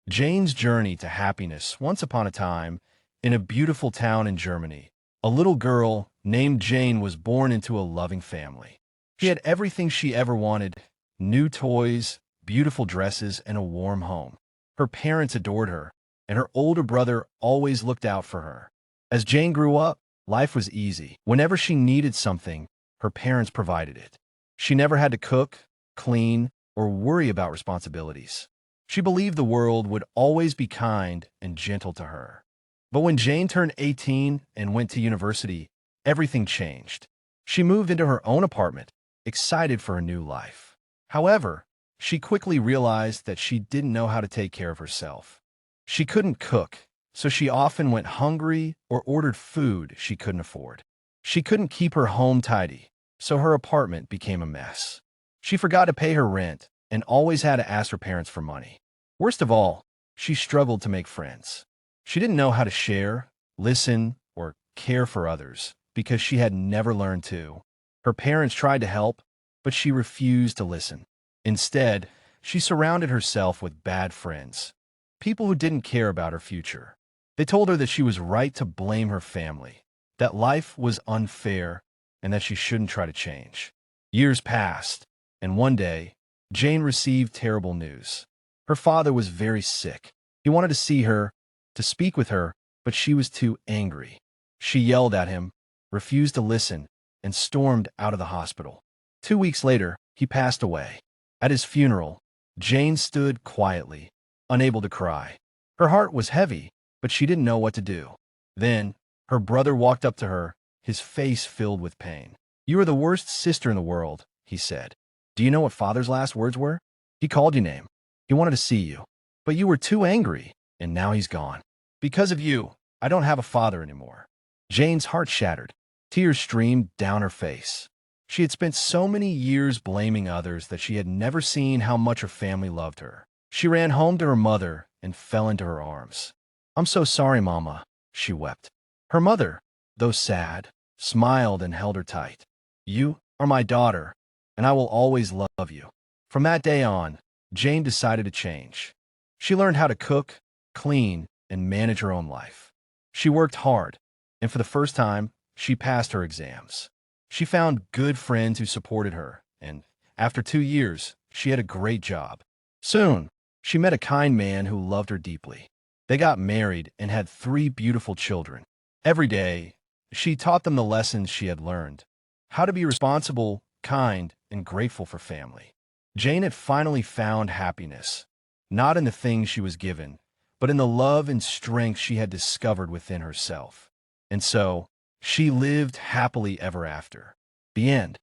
Jane's journey to happiness. Once upon a time, in a beautiful town in Germany, a little girl named Jane was born into a loving family. She had everything she ever wanted: new toys, beautiful dresses, and a warm home. Her parents adored her, and her older brother always looked out for her. As Jane grew up, life was easy. Whenever she needed something, her parents provided it. She never had to cook, clean, or worry about responsibilities. She believed the world would always be kind and gentle to her. But when Jane turned 18 and went to university, everything changed. She moved into her own apartment, excited for a new life. However, she quickly realized that she didn't know how to take care of herself. She couldn't cook, so she often went hungry or ordered food she couldn't afford. She couldn't keep her home tidy, so her apartment became a mess. She forgot to pay her rent and always had to ask her parents for money. Worst of all, she struggled to make friends. She didn't know how to share, listen, or care for others because she had never learned to. Her parents tried to help, but she refused to listen. Instead, she surrounded herself with bad friends, people who didn't care about her future. They told her that she was right to blame her family, that life was unfair, and that she shouldn't try to change. Years passed, and one day, Jane received terrible news. Her father was very sick. He wanted to see her, to speak with her, but she was too angry. She yelled at him, refused to listen, and stormed out of the hospital. 2 weeks later, he passed away. At his funeral, Jane stood quietly, unable to cry. Her heart was heavy, but she didn't know what to do. Then, her brother walked up to her, his face filled with pain. "You are the worst sister in the world," he said. "Do you know what Father's last words were? He called you name. He wanted to see you. But you were too angry, and now he's gone. Because of you, I don't have a father anymore." Jane's heart shattered. Tears streamed down her face. She had spent so many years blaming others that she had never seen how much her family loved her. She ran home to her mother and fell into her arms. "I'm so sorry, Mama," she wept. Her mother, though sad, smiled and held her tight. "You are my daughter, and I will always love you." From that day on, Jane decided to change. She learned how to cook, clean, and manage her own life. She worked hard, and for the first time, she passed her exams. She found good friends who supported her, and after 2 years, she had a great job. Soon, she met a kind man who loved her deeply. They got married and had 3 beautiful children. Every day, she taught them the lessons she had learned: how to be responsible, kind, and grateful for family. Jane had finally found happiness, not in the things she was given, but in the love and strength she had discovered within herself. And so, she lived happily ever after. The end.